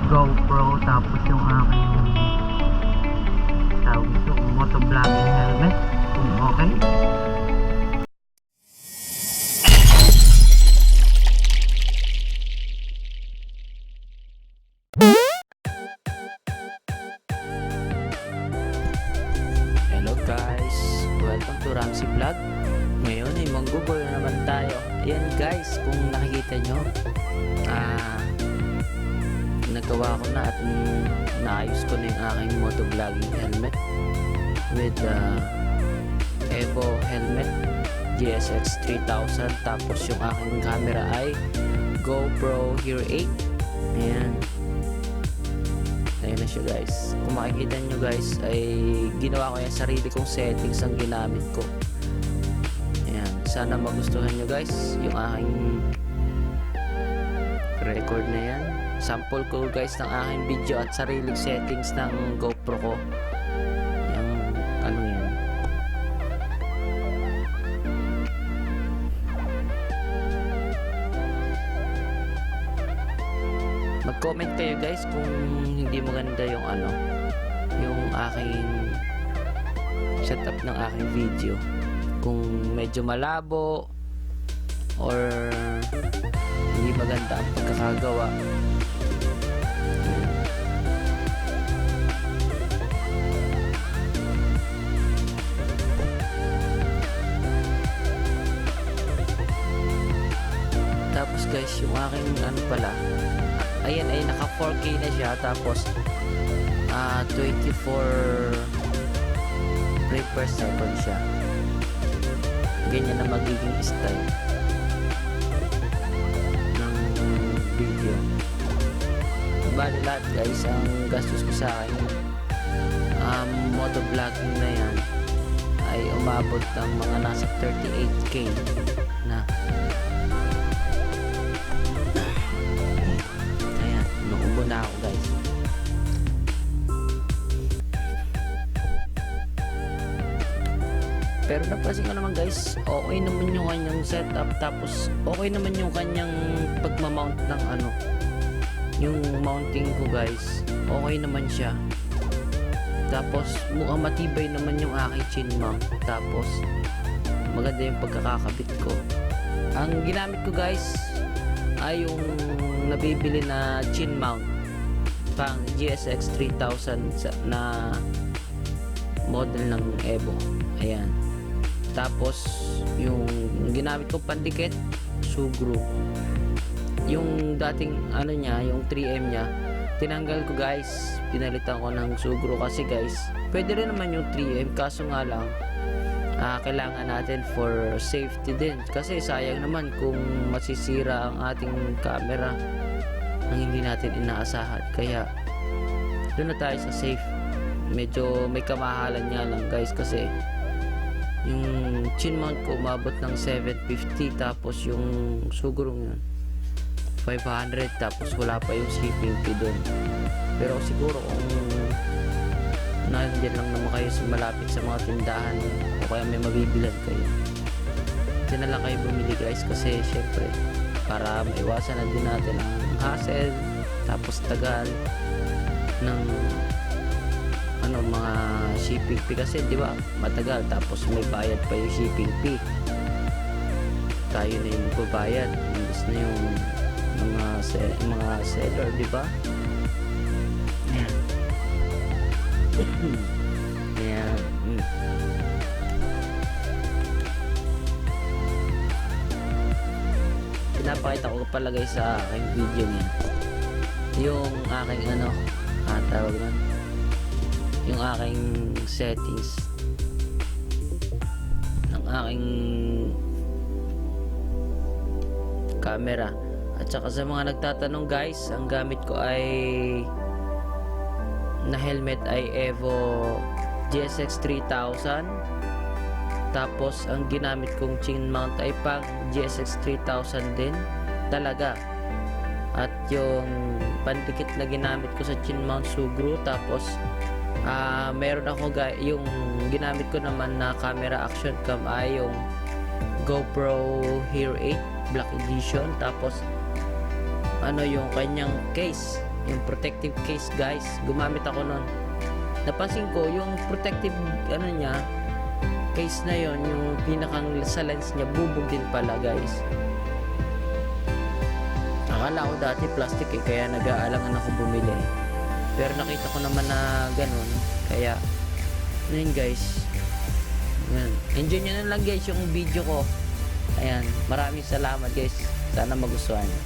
GoPro, tapos yung aking tawag ito, motovlogging helmet, kung okay. Hello guys, welcome to RAMC vlog. Ngayon ay manggugol naman tayo. Ayan guys, kung nakikita nyo, nagawa ko na at naayos ko na yung aking motovlogging helmet with Evo helmet GSX 3000. Tapos yung aking camera ay GoPro Hero 8. Ayan na siya guys. Kung makikita nyo guys, ay ginawa ko yung sarili kong settings ang ginamit ko. Ayan, sana magustuhan nyo guys yung aking record na yan. Sample ko guys ng aking video at sariling settings ng GoPro ko. Yung ano yan. Mag-comment kayo guys kung hindi maganda yung yung aking setup ng aking video, kung medyo malabo or hindi maganda ang pagkakagawa. Tapos guys, yung aking pala, ayan ay naka 4K na siya. Tapos 24 frame per second siya. Ganyan na magiging style ng video. Bali lahat guys, ang gastos ko sa akin motovlogging na yan ay umabot ng mga nasa 38K na. Na ako guys. Pero napansin ko naman guys, okay naman yung kanyang setup. Tapos okay naman yung kanyang pagmamount ng yung mounting ko guys. Okay naman siya. Tapos mukhang matibay naman yung aking chin mount. Tapos maganda yung pagkakakabit ko. Ang ginamit ko guys ay yung nabibili na chin mount pang GSX 3000 na model ng Evo. Ayan. Tapos yung ginamit ko pandikit, sugro. Yung dating niya, yung 3M niya, tinanggal ko guys. Pinalitan ko ng sugro kasi guys, pwede rin naman yung 3M, kaso nga lang kailangan natin for safety din, kasi sayang naman kung masisira ang ating camera nang hindi natin inaasahan. Kaya doon na tayo sa safe. Medyo may kamahalan nga lang guys, kasi yung chin mount ko umabot ng 750, tapos yung sugurong yun 500, tapos wala pa yung shipping fee doon. Pero siguro kung nandiyan lang naman kayo sa malapit sa mga tindahan o kaya may mabibilan kayo, dyan na lang kayo bumili guys, kasi syempre para maiwasan na din natin ang hassle, tapos tagal ng mga shipping fee, kasi di ba matagal, tapos may bayad pa yung shipping fee. Tayo na yung magbabayad, imbes na yung mga seller, di ba? Ayan. Ayan. Pinapakita ko pala guys sa aking video niya yung aking tawag nun, yung aking settings ng aking camera. At saka sa mga nagtatanong guys, ang gamit ko ay na helmet ay Evo GSX 3000. Tapos ang ginamit kong chin mount ay pang GSX 3000 din talaga. At yung pandikit na ginamit ko sa chin mount, sugro. Tapos meron ako yung ginamit ko naman na camera action cam ay yung GoPro Hero 8 Black Edition. Tapos yung kanyang case, yung protective case guys. Gumamit ako nun. Napansin ko yung protective niya, case na yon, yung pinakang sa lens niya bubog din pala guys. Akala ko dati plastic kaya nag-aalangan ako bumili, pero nakita ko naman na ganun, kaya yun guys. Yan. Enjoy nyo na lang guys yung video ko. Ayan, maraming salamat guys, sana magustuhan nyo.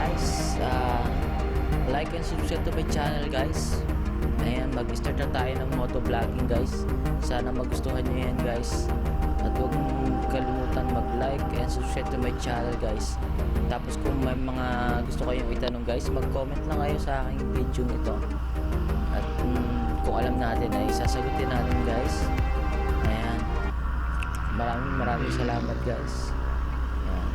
guys, like and subscribe to my channel guys. Ayan, mag-start na tayo ng motovlogging guys. Sana magustuhan nyo yan guys. At huwag kalimutan mag-like and subscribe to my channel guys. Tapos kung may mga gusto kayong itanong guys, mag-comment lang kayo sa aking video nito. At kung alam natin ay sasagutin natin guys. Ayan. Maraming salamat guys. Ayan.